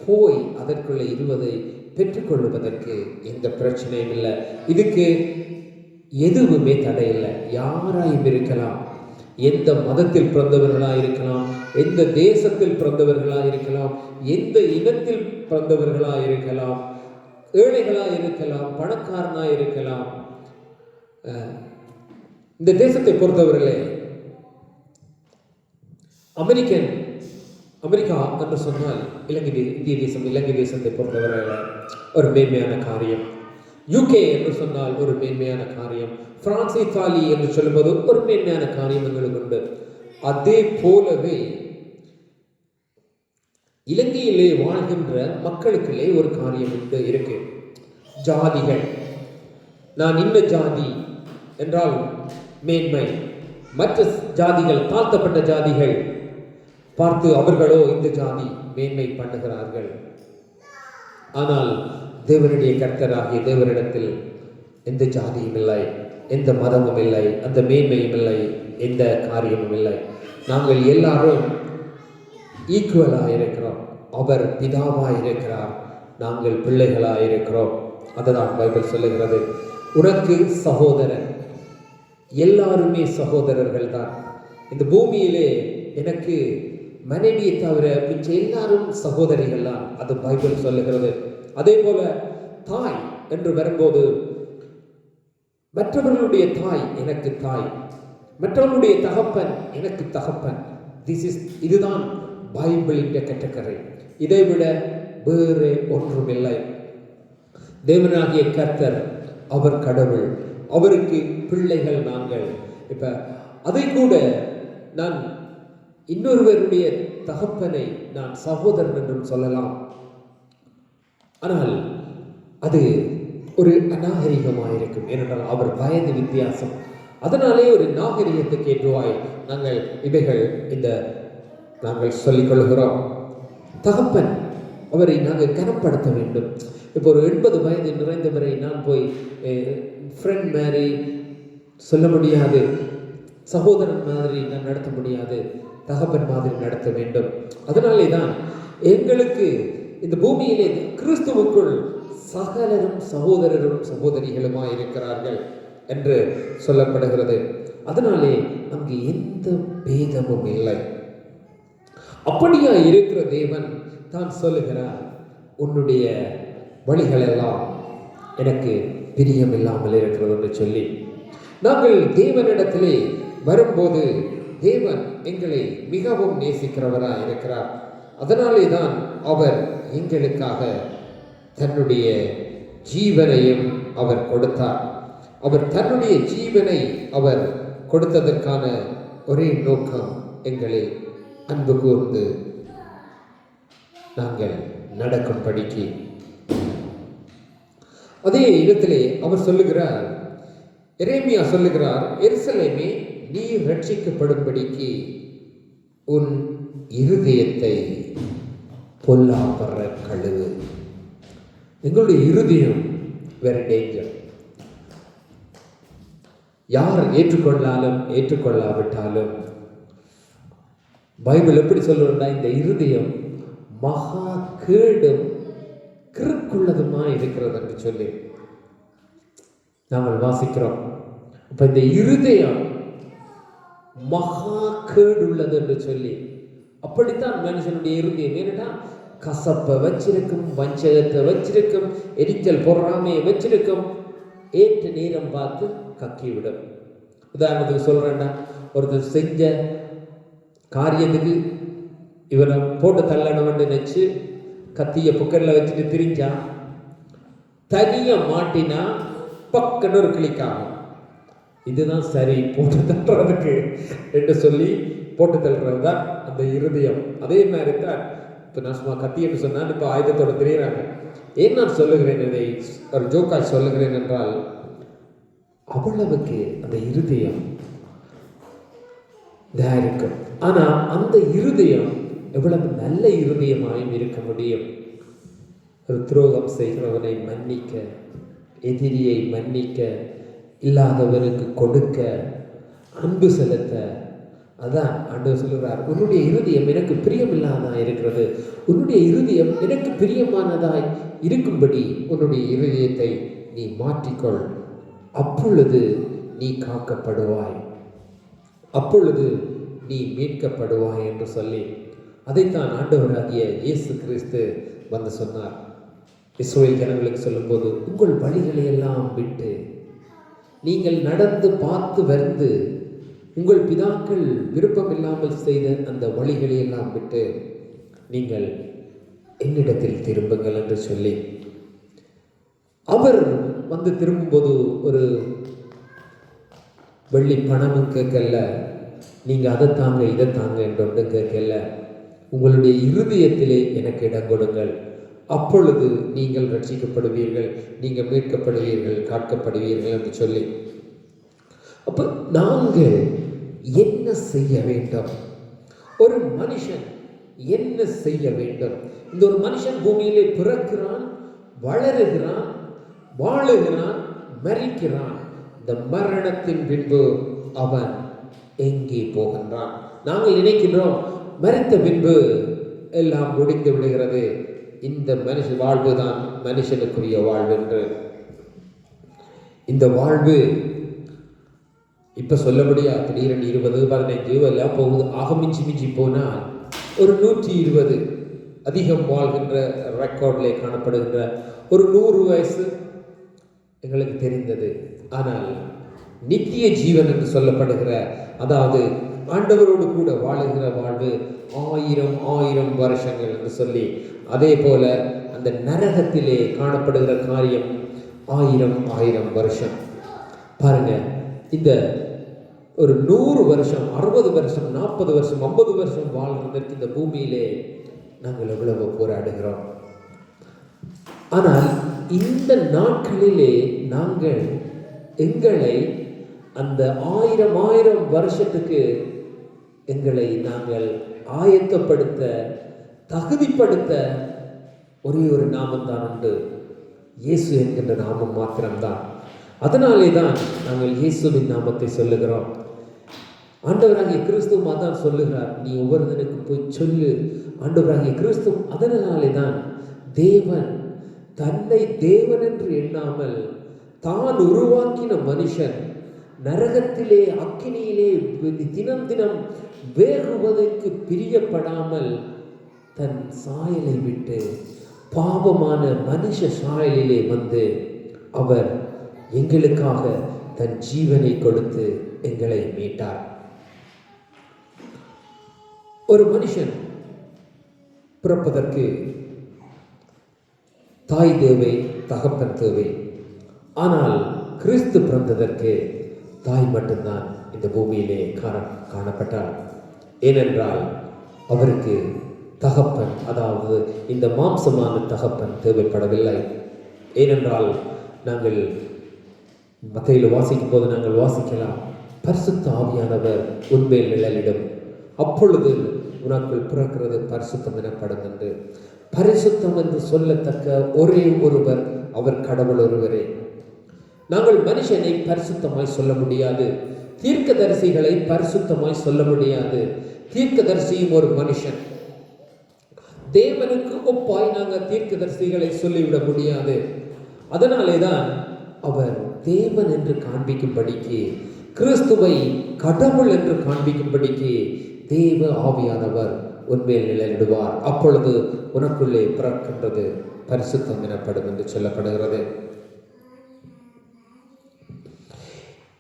போய் அதற்குள்ள இருவதை பெற்றுக்கொள்வதற்கு எந்த பிரச்சனையும் இல்லை. இதுக்கு எதுவுமே தடையில்லை. யாராயும் இருக்கலாம், எந்த மதத்தில் பிறந்தவர்களாக இருக்கலாம், எந்த தேசத்தில் பிறந்தவர்களாக இருக்கலாம், எந்த இனத்தில் பிறந்தவர்களாக இருக்கலாம், ஏழைகளாக இருக்கலாம், பணக்காரனாக இருக்கலாம். இந்த தேசத்தை பொறுத்தவர்களே அமெரிக்கா என்று சொன்னால் இந்திய தேசம், இலங்கை தேசத்தை பொறுத்தவரை ஒரு மேன்மையான காரியம். யூகே என்று சொன்னால் ஒரு மேன்மையான காரியம். பிரான்ஸ், இத்தாலி என்று சொல்லும்போது ஒரு மேன்மையான காரியம் எங்களுக்கு உண்டு. அதே போலவே இலங்கையிலே வாழ்கின்ற மக்களுக்குள்ளே ஒரு காரியம் உண்டு இருக்கு. ஜாதிகள். நான் இந்த ஜாதி என்றால் மேன்மை, மற்ற ஜாதிகள் தாழ்த்தப்பட்ட ஜாதிகள் பார்த்து அவர்களோ இந்த ஜாதி மேன்மை பண்ணுகிறார்கள். ஆனால் தேவனுடைய கர்த்தராகிய தேவனிடத்தில் எந்த ஜாதியும் இல்லை, எந்த மதமும் இல்லை, அந்த மேன்மையும் இல்லை, எந்த காரியமும் இல்லை. நாங்கள் எல்லாரும் ஈக்குவலாக இருக்கிறோம். அவர் பிதாவாக இருக்கிறார், நாங்கள் பிள்ளைகளாக இருக்கிறோம். அதுதான் பைபிள் சொல்லுகிறது. உனக்கு சகோதரன், எல்லாருமே சகோதரர்கள் தான். இந்த பூமியிலே எனக்கு மனைவியை தவிர மிச்ச எல்லாரும் சகோதரிகள் தான், அது பைபிள் சொல்லுகிறது. அதே போல தாய் என்று வரும்போது மற்றவர்களுடைய தாய் எனக்கு தாய், மற்றவர்களுடைய தகப்பன் எனக்கு தகப்பன். இதுதான் பைபிளின் கேட்டகரி. இதைவிட வேறு ஒன்றுமில்லை. தேவனாகிய கர்த்தர் அவர் கடவுள், அவருக்கு பிள்ளைகள் நாங்கள். இப்ப அதை கூட நான் இன்னொருவருடைய தகப்பனை நான் சகோதரன் என்றும் சொல்லலாம். ஆனால் அது ஒரு அநாகரிகமாக இருக்கும். ஏனென்றால் அவர் வயது வித்தியாசம், அதனாலே ஒரு நாகரிகத்துக்கு ஏற்றுவாய் நாங்கள் இவைகள் நாங்கள் சொல்லிக் கொள்கிறோம். தகப்பன் அவரை நாங்கள் கனப்படுத்த வேண்டும். இப்போ ஒரு 80 வயது நிறைந்தவரை நான் போய் ஃப்ரெண்ட் மாதிரி சொல்ல முடியாது, சகோதரன் மாதிரி நான் நடத்த முடியாது, தகப்பன் மாதிரி நடத்த வேண்டும். அதனாலே தான் எங்களுக்கு இந்த பூமியிலே கிறிஸ்துவுக்குள் சகலரும் சகோதரரும் சகோதரிகளுமாய் இருக்கிறார்கள் என்று சொல்லப்படுகிறது. அதனாலே அங்கு எந்த பேதமும் இல்லை. அப்படியா இருக்கிற தேவன் தான் சொல்லுகிறார், உன்னுடைய வழிகள் எல்லாம் எனக்கு பிரியம் இல்லாமல் இருக்கிறது என்று சொல்லி. நாங்கள் தேவனிடத்திலே வரும்போது தேவன் எங்களை மிகவும் நேசிக்கிறவராக இருக்கிறார். அதனாலே தான் அவர் எங்களுக்காக தன்னுடைய ஜீவனையும் அவர் கொடுத்தார். அவர் தன்னுடைய ஜீவனை அவர் கொடுத்ததற்கான ஒரே நோக்கம் எங்களை அன்பு கூர்ந்து நாங்கள் நடக்கும்படிக்கு. அதே இடத்திலே அவர் சொல்லுகிறார், எரேமியா சொல்லுகிறார், எருசலேமே நீ ரட்சிக்கப்படும்படிக்கு உன் இருதயத்தை பொல்லாப்பற கழுவு. எங்களுடைய இருதயம் வெரி டேஞ்சர். யார் ஏற்றுக்கொள்ளாலும் ஏற்றுக்கொள்ளாவிட்டாலும் பைபிள் எப்படி சொல்லுறா, இந்த இருதயம் மகா கேடும் கிறுக்குள்ளதுமா இருக்கிறது என்று சொல்லி நாங்கள் வாசிக்கிறோம். இப்ப இந்த இருதயம் மகா கேடு உள்ளது என்று சொல்லி, அப்படித்தான் மனுஷனுடைய இருதயம். ஏன்னா கசப்பை வச்சிருக்கும், வஞ்சகத்தை வச்சிருக்கும், எரிச்சல் பொறாமையை வச்சிருக்கும், ஏற்ற நேரம் பார்த்து கக்கிவிடும். உதாரணத்துக்கு சொல்றேன்னா, ஒருத்தர் செஞ்ச காரியத்துக்கு இவனை போட்டு தள்ளணும்னு நினைச்சு கத்திய புக்கரில் வச்சுட்டு திரிஞ்சா, தனிய மாட்டினா பக்கன்னு ஒரு கிளிக் ஆகும். இதுதான் சரி போட்டு தள்ளுறதுக்கு என்று சொல்லி போட்டு தள்ளுறது தான் அந்த இருதயம். அதே மாதிரி தான் இப்போ நான் சும்மா கத்தி என்று சொன்னால் இப்போ ஆயுதத்தோட தெரியுறாங்க. ஏன் நான் சொல்லுகிறேன், இதை ஒரு ஜோக்காய் சொல்லுகிறேன் என்றால், அவ்வளவுக்கு அந்த இருதயம் இருக்கும். ஆனா அந்த இருதயம் எவ்வளவு நல்ல இருதயமாயும் இருக்க முடியும். ஒரு துரோகம் செய்கிறவனை மன்னிக்க, எதிரியை மன்னிக்க, இல்லாதவருக்கு கொடுக்க, அன்பு செலுத்த. அதான் ஆண்டவர் சொல்லுகிறார், உன்னுடைய இருதயம் எனக்கு பிரியமில்லாததாய் இருக்கிறது, உன்னுடைய இருதயம் எனக்கு பிரியமானதாய் இருக்கும்படி உன்னுடைய இருதயத்தை நீ மாற்றிக்கொள், அப்பொழுது நீ காக்கப்படுவாய், அப்பொழுது நீ மீட்கப்படுவாய் என்று சொல்லி, அதைத்தான் ஆண்டவராகிய இயேசு கிறிஸ்து வந்து சொன்னார். இஸ்ரவேல் ஜனங்களுக்கு சொல்லும்போது, உங்கள் வழிகளை எல்லாம் விட்டு நீங்கள் நடந்து பார்த்து வந்து உங்கள் பிதாக்கள் விருப்பம் இல்லாமல் செய்த அந்த வழிகளை எல்லாம் விட்டு நீங்கள் என்னிடத்தில் திரும்புங்கள் என்று சொல்லி, அவர் வந்து திரும்பும்போது ஒரு வெள்ளி பணமும் கேட்கல, நீங்க அதை தாங்க இதை தாங்க என்று ஒன்றும் கேட்கல, உங்களுடைய இருதயத்திலே எனக்கு இடம் கொடுங்கள், அப்பொழுது நீங்கள் ரட்சிக்கப்படுவீர்கள், நீங்கள் மீட்கப்படுவீர்கள், காக்கப்படுவீர்கள் என்று சொல்லி. அப்ப நாங்கள் என்ன செய்ய வேண்டும்? ஒரு மனுஷன் என்ன செய்ய வேண்டும்? இந்த ஒரு மனுஷன் பூமியிலே பிறக்கிறான், வளருகிறான், வாழுகிறான், மரிக்கிறான். இந்த மரணத்தின் பின்பு அவன் எங்கே போகின்றான்? நாங்கள் நினைக்கின்றோம் மரித்த பின்பு எல்லாம் முடிந்து விடுகிறது, இந்த மனுஷ வாழ்வு தான் மனுஷனுக்குரிய வாழ்வு என்று. இந்த வாழ்வு இப்ப சொல்ல முடியாது. திடீரென்று 20, 15 எல்லாம் போகுது. ஆக மிஞ்சி போனால் ஒரு 120 அதிகம் வாழ்கின்ற ரெக்கார்ட்ல காணப்படுகின்ற ஒரு 100 வயசு எங்களுக்கு தெரிந்தது. ஆனால் நித்திய ஜீவன் என்று சொல்லப்படுகிற, அதாவது ஆண்டவரோடு கூட வாழுகிற வாழ்வு 1000 வருஷங்கள் என்று சொல்லி, அதே போல அந்த நரகத்திலே காணப்படுகிற காரியம் 1000 வருஷம். பாருங்க, இந்த ஒரு 100 வருஷம், 60 வருஷம், 40 வருஷம், 50 வருஷம் வாழ்வதற்கு இந்த பூமியிலே நாங்கள் எவ்வளவு போராடுகிறோம். ஆனால் இந்த நாட்களிலே நாங்கள் எங்களை அந்த 1000 வருஷத்துக்கு எங்களை நாங்கள் ஆயத்தப்படுத்த, தகுதிப்படுத்த ஒரே ஒரு நாமம் தான் உண்டு, இயேசு என்கின்ற நாமம் மாத்திரம்தான். அதனாலே தான் நாங்கள் இயேசுவின் நாமத்தை சொல்லுகிறோம். ஆண்டவராகிய கிறிஸ்துவும் அதான் சொல்லுகிறார், நீ ஒவ்வொருவனுக்கு போய் சொல்லு. ஆண்டவராகிய கிறிஸ்து அதனாலே தான் தேவன் தன்னை தேவன் என்று எண்ணாமல் தான் உருவாக்கின மனுஷன் நரகத்திலே அக்கினியிலே தினம் தினம் வேகுவதற்கு பிரியப்படாமல் தன் சாயலை விட்டு பாவமான மனுஷ சாயலிலே வந்து அவர் எங்களுக்காக தன் ஜீவனை கொடுத்து எங்களை மீட்டார். ஒரு மனுஷன் பிறப்பதற்கு தாய் தேவை, தகப்பன் தேவை. ஆனால் கிறிஸ்து பிறந்ததற்கு தாய் மட்டும்தான் இந்த பூமியிலே காணப்பட்டார். ஏனென்றால் அவருக்கு தகப்பன், அதாவது இந்த மாம்சமான தகப்பன் தேவைப்படவில்லை. ஏனென்றால் நாங்கள் மத்தேயுவில் வாசிக்கும் போது நாங்கள் வாசிக்கலாம், பரிசுத்த ஆவியானவர் உன்மேல் நிழலிடும், அப்பொழுது உனக்குள் பிறக்கிறது பரிசுத்தம் எனப்படும் என்று. பரிசுத்தம் என்று சொல்லத்தக்க ஒரே ஒருவர் அவர் கடவுள் ஒருவரே. நாங்கள் மனுஷனை பரிசுத்தமாய் சொல்ல முடியாது, தீர்க்கதரிசிகளை பரிசுத்தமாய் சொல்ல முடியாது. தீர்க்கதரிசியும் ஒரு மனுஷன். தேவனுக்கு ஒப்பாய் நாங்கள் தீர்க்கதரிசிகளை சொல்லிவிட முடியாது. அதனாலே தான் அவர் தேவன் என்று காண்பிக்கும்படிக்கு, கிறிஸ்துவை கடவுள் என்று காண்பிக்கும்படிக்கு தேவ ஆவியானவர் உன்மேல் நிழலிடுவார். அப்பொழுது உனக்குள்ளே பிறக்கின்றது பரிசுத்தம் எனப்படும் என்று சொல்லப்படுகிறது.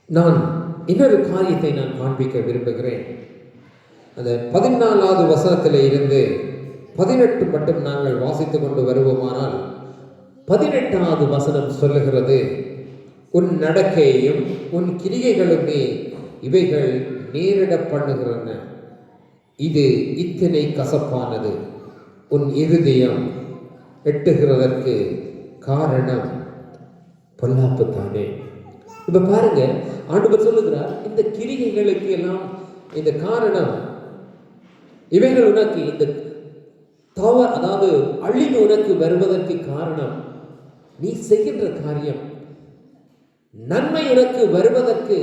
நான் இன்னொரு காரியத்தை நான் காண்பிக்க விரும்புகிறேன். அந்த 14வது வசனத்திலே இருந்து 18 மட்டும் நாங்கள் வாசித்துக் கொண்டு வருவோமானால், 18வது வசனம் சொல்லுகிறது, உன் நடக்கையும் உன் கிரியைகளுமே இவைகள் நேரிட பண்ணுகிறன, இது இத்தனை கசப்பானது, உன் இருதயம் எட்டுகிறதற்கு காரணம் பொல்லாப்பு தானே. இப்ப பாருங்க, ஆண்டவர் சொல்லுகிறார், இந்த கிரிகைகளுக்கு எல்லாம் இந்த காரணம், இவைகள் உனக்கு இந்த தவறு, அதாவது அழிவு உனக்கு வருவதற்கு காரணம் நீ செய்கின்ற காரியம். நன்மை உனக்கு வருவதற்கு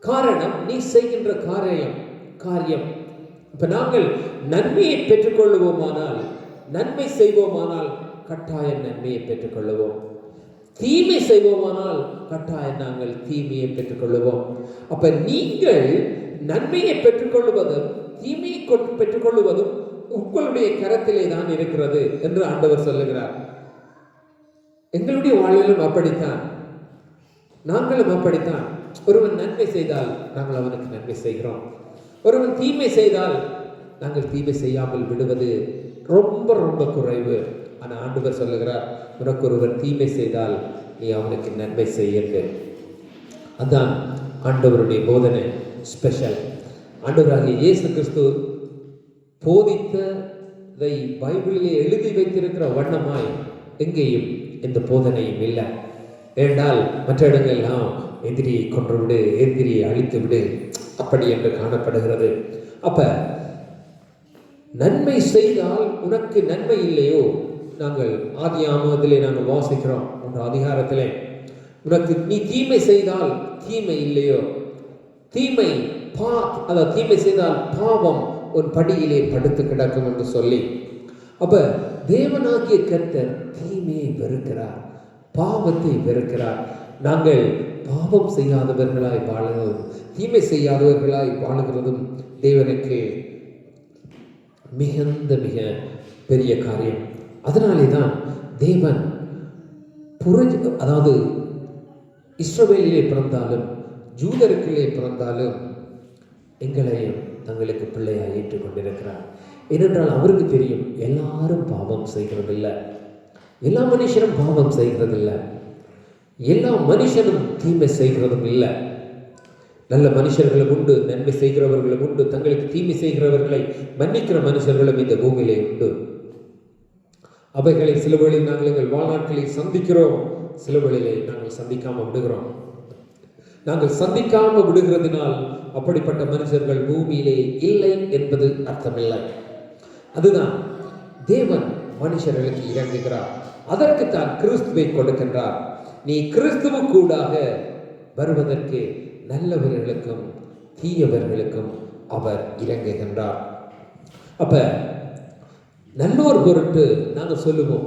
காரணம் நீ செய்கின்ற காரியம். இப்ப நாங்கள் நன்மையை பெற்றுக்கொள்ளுவோமானால், நன்மை செய்வோமானால் கட்டாயம் நன்மையை பெற்றுக்கொள்ளுவோம். தீமை செய்வோமானால் கட்டாயம் நாங்கள் தீமையை பெற்றுக்கொள்ளுவோம். அப்ப நீங்கள் நன்மையை பெற்றுக்கொள்வதும் தீமையை பெற்றுக்கொள்வதும் உங்களுடைய கரத்திலே தான் இருக்கிறது என்று ஆண்டவர் சொல்லுகிறார். எங்களுடைய வாழ்விலும் அப்படித்தான், நாங்களும் அப்படித்தான். ஒருவன் நன்மை செய்தால் நாங்கள் அவனுக்கு நன்மை செய்கிறோம். ஒருவன் தீமை செய்தால் நாங்கள் தீமை செய்யாமல் விடுவது ரொம்ப ரொம்ப குறைவு. ஆனால் ஆண்டவர் சொல்லுகிறார், உனக்கு ஒருவன் தீமை செய்தால் நீ அவனுக்கு நன்மை செய்யுங்க. அதான் ஆண்டவருடைய போதனை ஸ்பெஷல். ஆண்டவராகிய இயேசு கிறிஸ்து போதித்ததை பைபிளிலே எழுதி வைத்திருக்கிற வண்ணமாய் எங்கேயும் இந்த போதனையும் இல்லை. ஏனென்றால் மற்ற இடங்கள்லாம் எதிரியை கொன்றுவிடு, எதிரியை அழித்து விடு, அப்படி என்று காணப்படுகிறது. அப்ப நன்மை செய்தால் உனக்கு நன்மை இல்லையோ? நாங்கள் ஆதியாகமத்திலே நாங்கள் வாசிக்கிறோம் 3 அதிகாரத்திலே, உனக்கு நீ தீமை செய்தால் தீமை இல்லையோ? தீமை செய்தால் பாவம் உன் படியிலே படுத்து கிடக்கும் என்று சொல்லி, அப்ப தேவனாகிய கர்த்தர் தீமையை வெறுக்கிறார், பாவத்தை வெறுக்கிறார். நாங்கள் பாவம் செய்யாதவர்களாய் வாழுகிறதும் தீமை செய்யாதவர்களாய் வாழுகிறதும் தேவனுக்கு மிக பெரிய காரியம். அதனாலே தான் தேவன் அதாவது இஸ்ரவேலிலே பிறந்தாலும் ஜூதருக்குள்ளே பிறந்தாலும் எங்களையும் தங்களுக்கு பிள்ளையாக ஏற்றுக்கொண்டிருக்கிறார். ஏனென்றால் அவருக்கு தெரியும், எல்லாரும் பாவம் செய்கிறதில்லை, எல்லா மனுஷனும் பாவம் செய்கிறதில்லை, எல்லா மனுஷனும் தீமை செய்கிறதும் இல்லை. நல்ல மனுஷர்களும் உண்டு, நன்மை செய்கிறவர்களும் உண்டு, தங்களுக்கு தீமை செய்கிறவர்களை மன்னிக்கிற மனுஷர்களும் இந்த பூமியிலே உண்டு. அவைகளை சிலுவைகளில் நாங்கள் எங்கள் வாழ்நாட்களில் சந்திக்கிறோம், சிலுவைகளிலே நாங்கள் சந்திக்காமல் விடுகிறோம். நாங்கள் சந்திக்காம விடுகிறதினால் அப்படிப்பட்ட மனுஷர்கள் பூமியிலே இல்லை என்பது அர்த்தமில்லை. அதுதான் தேவன் மனுஷர்களுக்கு இறங்குகிறார். அதற்கு தான் கிறிஸ்துவை கொடுக்கின்றார். நீ கிறிஸ்துவுக்கூடாக வருவதற்கு நல்லவர்களுக்கும் தீயவர்களுக்கும் அவர் இறங்குகின்றார். அப்ப நல்லோர் பொருட்டு நாங்கள் சொல்லுவோம்,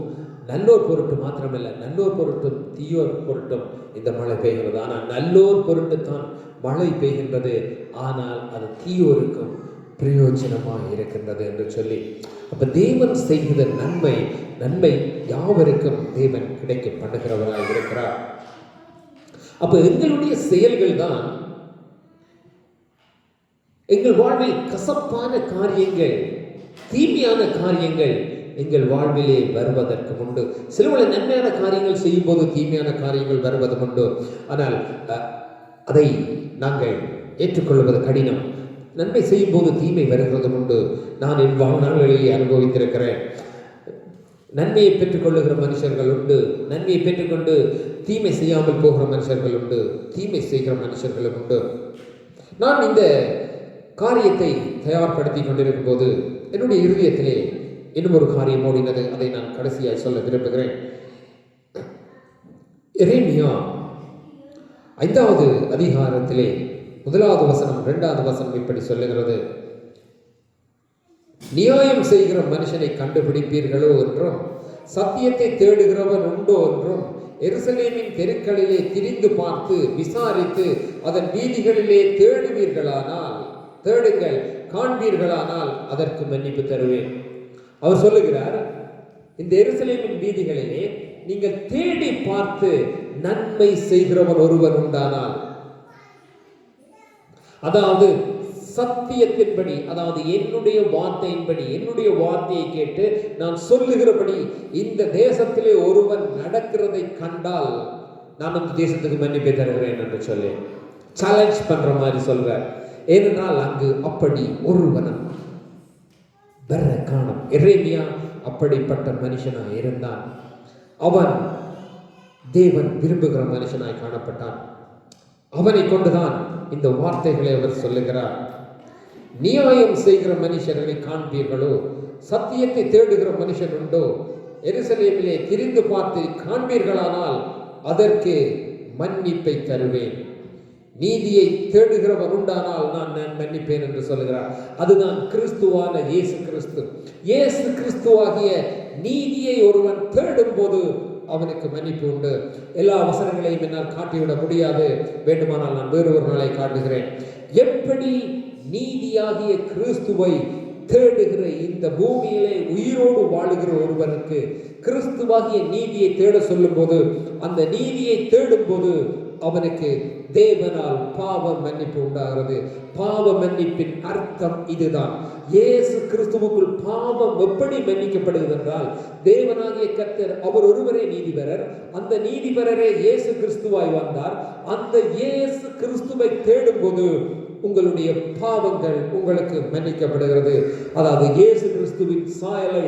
நல்லோர் பொருட்டு மாத்திரமல்ல, நல்லோர் பொருட்டும் தீயோர் பொருட்டும் இந்த மழை பெய்கிறது. ஆனால் நல்லோர் பொருட்டு தான் மழை பெய்கின்றது, ஆனால் அது தீயோருக்கும் பிரயோஜனமாக இருக்கின்றது என்று சொல்லி, அப்ப தேவன் செய்கிற நன்மை யாவருக்கும் தேவன் கிடைக்க பண்ணுகிறவராக இருக்கிறார். அப்ப எங்களுடைய செயல்கள் தான் எங்கள் வாழ்வில் கசப்பான காரியங்கள், தீமையான காரியங்கள் எங்கள் வாழ்விலே வருவதற்கு உண்டு. சில நன்மையான காரியங்கள் செய்யும் போது தீமையான காரியங்கள் வருவது உண்டு. ஆனால் அதை நாங்கள் ஏற்றுக்கொள்வது கடினம். நன்மை செய்யும் போது தீமை வருகிறது உண்டு. நான் என் வாழ்நாள்களிலே அனுபவித்திருக்கிறேன். நன்மையை பெற்றுக்கொள்ளுகிற மனுஷர்கள் உண்டு, நன்மையை பெற்றுக்கொண்டு தீமை செய்யாமல் போகிற மனுஷர்கள் உண்டு, தீமை செய்கிற மனுஷர்களும் உண்டு. நான் இந்த காரியத்தை தயார்படுத்தி கொண்டிருக்கும் போது என்னுடைய இருதயத்திலே இன்னும் ஒரு காரியம் ஓடினது. அதை நான் கடைசியாக சொல்ல விரும்புகிறேன். எரேமியா 5வது அதிகாரத்திலே 1வது வசனம் 2வது வசனம் இப்படி சொல்லுகிறது: நியாயம் செய்கிற மனுஷனை கண்டுபிடிப்பீர்களோ என்றும், சத்தியத்தை தேடுகிறவன் உண்டோ என்றும், எருசலேமின் தெருக்களிலே திரிந்து பார்த்து விசாரித்து அதன் வீதிகளிலே தேடுங்கள், காண்பீர்களானால் அதற்கு மன்னிப்பு தருவேன். அவர் சொல்லுகிறார், இந்த எருசலேமின் வீதிகளிலே நீங்கள் தேடி பார்த்து நன்மை செய்கிறவன் ஒருவன் உண்டானால், அதாவது சத்தியத்தின்படி, அதாவது என்னுடைய வார்த்தையின்படி, என்னுடைய வார்த்தையை கேட்டு நான் சொல்லுகிறபடி இந்த தேசத்திலே ஒருவன் நடக்கிறதை கண்டால் நான் அந்த தேசத்துக்கு மன்னிப்பை தருகிறேன் என்று சொல்லி சேலஞ்ச் பண்ற மாதிரி சொல்றார். ஏனென்றால் அங்கு அப்படி ஒருவனும் வர காணும். எரேமியா அப்படிப்பட்ட மனுஷனாய் இருந்தான். அவன் தேவன் விரும்புகிற மனுஷனாய் காணப்பட்டான். அவனை கொண்டுதான் இந்த வார்த்தைகளை அவர் சொல்லுகிறார். நியாயம் செய்கிற மனுஷர்களை காண்பீர்களோ, சத்தியத்தை தேடுகிற மனுஷன் உண்டோ, எருசலேமிலே திரிந்து பார்த்து காண்பீர்களானால் அதற்கு மன்னிப்பை தருவேன். நீதியை தேடுகிறவன் உண்டானால் நான் மன்னிப்பேன் என்று சொல்லுகிறார். அதுதான் கிறிஸ்துவான இயேசு கிறிஸ்து. இயேசு கிறிஸ்துவாகிய நீதியை ஒருவன் தேடும் போது அவனுக்கு மன்னிப்பு உண்டு. எல்லா அவசரங்களையும் என்னால் காட்டிவிட முடியாது, வேண்டுமானால் நான் வேறு ஒரு நாளை காட்டுகிறேன். எப்படி நீதியாகிய கிறிஸ்துவை தேடுகிற இந்த பூமியிலே உயிரோடு வாழுகிற ஒருவனுக்கு கிறிஸ்துவாகிய நீதியை தேட சொல்லும் போது, அந்த நீதியை தேடும் போது அவனுக்கு தேவனால் பாவ மன்னிப்பு உண்டாகிறது. பாவ மன்னிப்பின் அர்த்தம் இதுதான். இயேசு கிறிஸ்துவுக்குள் பாவம் எப்படி மன்னிக்கப்படுகிறது என்றால், தேவனாகிய கர்த்தர் அவர் ஒருவரே நீதிபரர். அந்த நீதிபரரே இயேசு கிறிஸ்துவாய் வந்தார். அந்த இயேசு கிறிஸ்துவை தேடும் போது உங்களுடைய பாவங்கள் உங்களுக்கு மன்னிக்கப்படுகிறது. அதாவது இயேசு கிறிஸ்துவின் சாயலை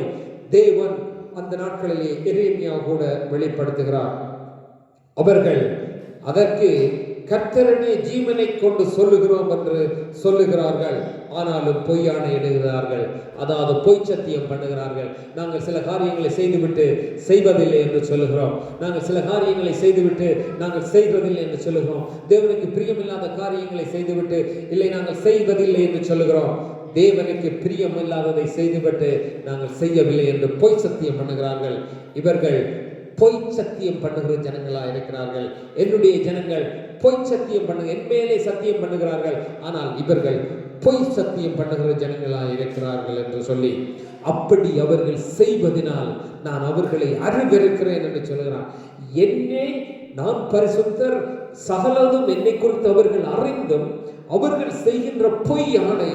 தேவன் அந்த நாட்களிலே எரேமியா கூட வெளிப்படுத்துகிறார். அவர்கள் அதற்கு கர்த்தருடைய ஜீவனை கொண்டு சொல்லுகிறோம் என்று சொல்லுகிறார்கள். ஆனாலும் பொய்யான இடுகிறார்கள், அதாவது பொய் சத்தியம் பண்ணுகிறார்கள். நாங்கள் சில காரியங்களை செய்துவிட்டு செய்வதில்லை என்று சொல்லுகிறோம். நாங்கள் சில காரியங்களை செய்துவிட்டு நாங்கள் செய்வதில்லை என்று சொல்லுகிறோம். தேவனுக்கு பிரியமில்லாத காரியங்களை செய்துவிட்டு இல்லை நாங்கள் செய்வதில்லை என்று சொல்லுகிறோம். தேவனுக்கு பிரியமில்லாததை செய்துவிட்டு நாங்கள் செய்யவில்லை என்று பொய் சத்தியம் பண்ணுகிறார்கள். இவர்கள் பொய் சத்தியம் பண்ணுகிற ஜனங்களா இருக்கிறார்கள். என்னுடைய ஜனங்கள் பொய் சத்தியம் பண்ணுங்க, என் மேலே சத்தியம் பண்ணுகிறார்கள், ஆனால் இவர்கள் பொய் சத்தியம் பண்ணுகிற ஜனங்களா இருக்கிறார்கள் என்று சொல்லி, அப்படி அவர்கள் செய்வதனால் நான் அவர்களை அறிவிருக்கிறேன் என்று சொல்கிறார். என்னே நான் பரிசுத்தர், சகலதும் என்னை குறித்து அவர்கள் அறிந்தும் அவர்கள் செய்கின்ற பொய் ஆணை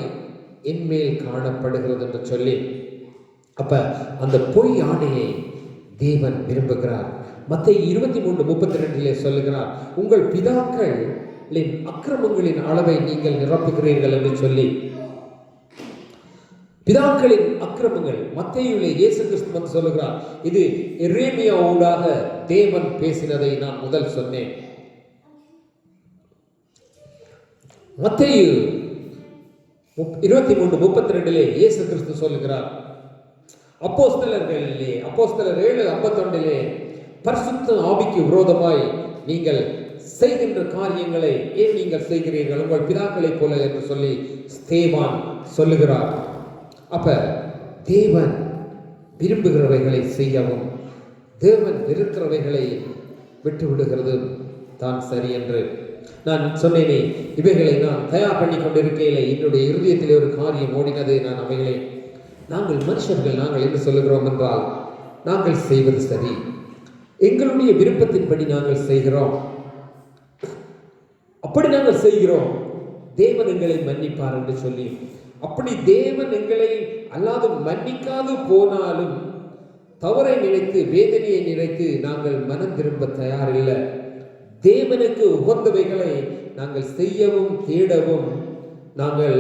என்மேல் காணப்படுகிறது என்று சொல்லி, அப்ப அந்த பொய் ஆணையை தேவன் விரும்புகிறார். மத்தேயு 23:32 சொல்லுகிறார், உங்கள் பிதாக்களின் அக்கிரமங்களின் அளவை நீங்கள் நிரப்புகிறீர்கள் என்று சொல்லி, பிதாக்களின் அக்கிரமங்கள் மத்தேயுவிலே இயேசு கிறிஸ்து வந்து சொல்லுகிறார். இது எரேமியா ஊடாக தேவன் பேசினதை நான் முதல் சொன்னேன். மத்தேயு 23:32 இயேசு கிறிஸ்து சொல்லுகிறார், அப்போஸ்தலர் 7:51 பரிசுத்த ஆவிக்கு விரோதமாய் நீங்கள் செய்கின்ற காரியங்களை ஏன் நீங்கள் செய்கிறீர்கள், உங்கள் பிதாக்களைப் போல என்று சொல்லி ஸ்தேவான் சொல்லுகிறார். அப்ப தேவன் விரும்புகிறவைகளை செய்யவும் தேவன் வெறுக்கிறவைகளை விட்டு விடுகிறது தான் சரி என்று நான் சொன்னேனே. இவைகளை நான் தயார் பண்ணி கொண்டிருக்கையிலே என்னுடைய இருதயத்திலே ஒரு காரியம் ஓடினது. நான் அவைகளை நாங்கள் மனுஷர்கள் நாங்கள் என்று சொல்லுகிறோம் என்றால் நாங்கள் செய்வது சரி, எங்களுடைய விருப்பத்தின்படி நாங்கள் செய்கிறோம். அப்படி நாங்கள் செய்கிறோம், தேவன் எங்களை மன்னிப்பார் என்று சொல்லி, அப்படி தேவன் எங்களை அல்லாது மன்னிக்காது போனாலும் தவறை நினைத்து வேதனையை நினைத்து நாங்கள் மனம் திரும்ப தயாரில்லை. தேவனுக்கு உகந்தவைகளை நாங்கள் செய்யவும் தேடவும் நாங்கள்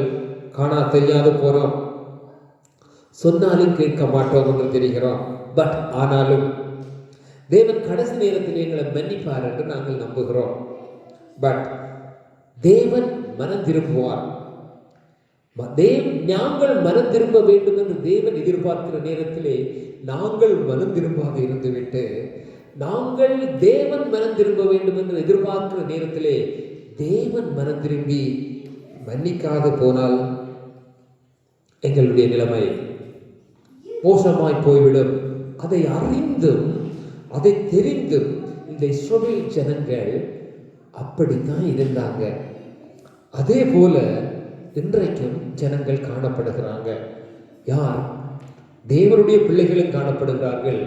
காணா தெரியாது போறோம். சொன்னாலும் கேட்க மாட்டோம் என்று தெரிகிறோம். பட் ஆனாலும் தேவன் கடைசி நேரத்தில் எங்களை மன்னிப்பார் என்று நாங்கள் நம்புகிறோம். பட் தேவன் மனம் திரும்புவார். நாங்கள் மனம் திரும்ப வேண்டும் என்று தேவன் எதிர்பார்க்கிற நேரத்திலே நாங்கள் மனம் திரும்பாது இருந்துவிட்டு, நாங்கள் தேவன் மனம் திரும்ப வேண்டும் என்று எதிர்பார்க்கிற நேரத்திலே தேவன் மனம் திரும்பி மன்னிக்காது போனால் எங்களுடைய நிலைமை மோசமாய் போய்விடும். அதை அறிந்தும் அதை தெரிந்தும் இந்த இஸ்ரவேல் ஜனங்கள் அப்படித்தான் இருந்தாங்க. அதே போல இன்றைக்கும் ஜனங்கள் காணப்படுகிறாங்க. யார்? தேவனுடைய பிள்ளைகளும் காணப்படுகிறார்கள்,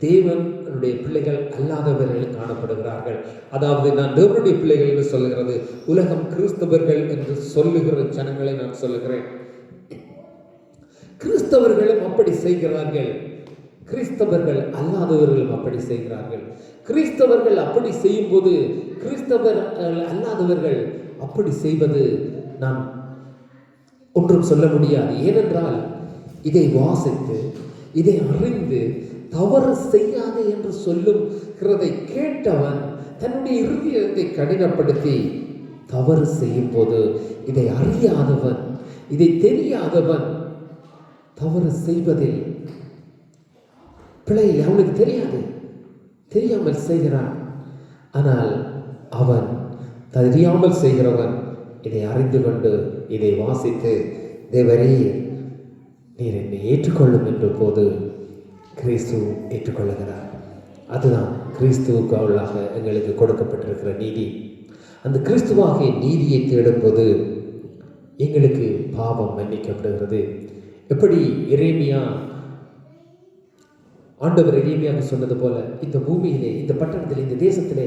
தேவனுடைய பிள்ளைகள் அல்லாதவர்களும் காணப்படுகிறார்கள். அதாவது நான் தேவனுடைய பிள்ளைகள் என்று சொல்லுகிறது உலகம் கிறிஸ்தவர்கள் என்று சொல்லுகிற ஜனங்களை நான் சொல்லுகிறேன். கிறிஸ்தவர்களும் அப்படி செய்கிறார்கள், கிறிஸ்தவர்கள் அல்லாதவர்களும் அப்படி செய்கிறார்கள். கிறிஸ்தவர்கள் அப்படி செய்யும் போது கிறிஸ்தவர்கள் அல்லாதவர்கள் அப்படி செய்வது நான் ஒன்றும் சொல்ல முடியாது. ஏனென்றால் இதை வாசித்து இதை அறிந்து தவறு செய்யாதே என்று சொல்லுகிறதை கேட்டவன் தன்னுடைய இருதயத்தை கடினப்படுத்தி தவறு செய்யும் போது இதை அறியாதவன் இதை தெரியாதவன் தவறு செய்வதில் பிழை அவனுக்கு தெரியாது, தெரியாமல் செய்கிறான். ஆனால் அவன் தெரியாமல் செய்கிறவன் இதை அறிந்து கொண்டு இதை வாசித்து தேவரே நீர் என்னை ஏற்றுக்கொள்ளும் என்ற போது கிறிஸ்து ஏற்றுக்கொள்ளுகிறார். அதுதான் கிறிஸ்துவுக்கு அவளாக எங்களுக்கு கொடுக்கப்பட்டிருக்கிற நீதி. அந்த கிறிஸ்துவாகிய நீதியை தேடும்போது எங்களுக்கு பாவம் மன்னிக்கப்படுகிறது. எப்படி ஆண்டவர் எரேமியாவுக்கு சொன்னது போல இந்த பூமியிலே, இந்த பட்டணத்திலே, இந்த தேசத்திலே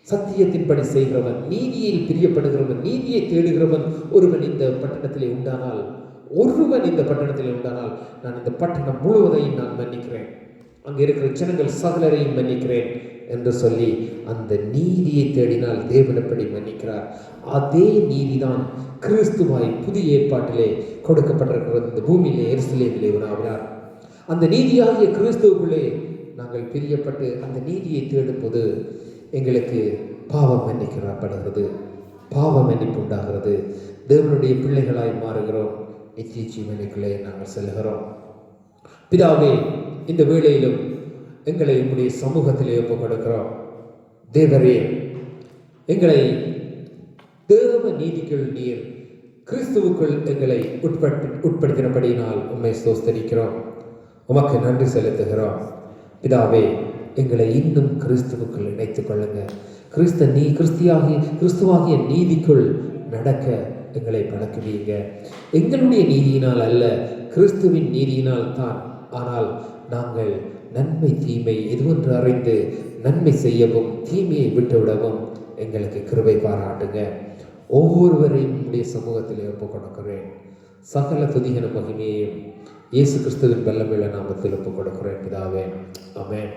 சத்தியத்தின்படி செய்கிறவன், நீதியில் பிரியப்படுகிறவன், நீதியை தேடுகிறவன் ஒருவன் இந்த பட்டணத்திலே உண்டானால், நான் இந்த பட்டணம் முழுவதையும் நான் மன்னிக்கிறேன், அங்கே இருக்கிற ஜனங்கள் சகலரையும் மன்னிக்கிறேன் என்று சொல்லி அந்த நீதியை தேடினால் தேவன் எப்படி மன்னிக்கிறார். அதே நீதிதான் கிறிஸ்துவாய் புதிய ஏற்பாட்டிலே கொடுக்கப்பட்டிருக்கிறது. இந்த பூமியிலே எருசலேமிலே உலாவினார். அந்த நீதியாகிய கிறிஸ்துவுக்குள்ளே நாங்கள் பிரியப்பட்டு அந்த நீதியை தேடும்போது எங்களுக்கு பாவம் மன்னிக்கப்படுகிறது, பாவ மன்னிப்பு உண்டாகிறது, தேவனுடைய பிள்ளைகளாய் மாறுகிறோம், நித்திய ஜீவனுக்குள்ளே நாங்கள் செல்கிறோம். பிதாவே, இந்த வேளையிலும் எங்களை உம்முடைய சமூகத்திலே ஒப்புக் கொடுக்கிறோம். தேவரே, எங்களை தேவ நீதிக்குள் நீர் கிறிஸ்துவுக்குள் எங்களை உட்படுத்தினபடியினால் உம்மை ஸ்தோத்திரிக்கிறோம், உமக்கு நன்றி செலுத்துகிறோம். பிதாவே, எங்களை இன்னும் கிறிஸ்துவுக்குள் இணைத்துக் கொள்ளுங்க. கிறிஸ்துவாகிய நீதிக்குள் நடக்க எங்களை பழக்குவீங்க. எங்களுடைய நீதியினால் அல்ல, கிறிஸ்துவின் நீதியினால் தான். ஆனால் நாங்கள் நன்மை தீமை எதுவென்று அறிந்து நன்மை செய்யவும் தீமையை விட்டுவிடவும் எங்களுக்கு கிருபை பாராட்டுங்க. ஒவ்வொருவரையும் உடைய சமூகத்திலே ஒப்புக் கொடுக்கிறேன். சகல துதிகன மகிமையையும் இயேசு கிறிஸ்துவின் வல்லமையுள்ள நாமத்தில் ஒப்புக் கொடுக்கிறேன் பிதாவே. ஆமென்.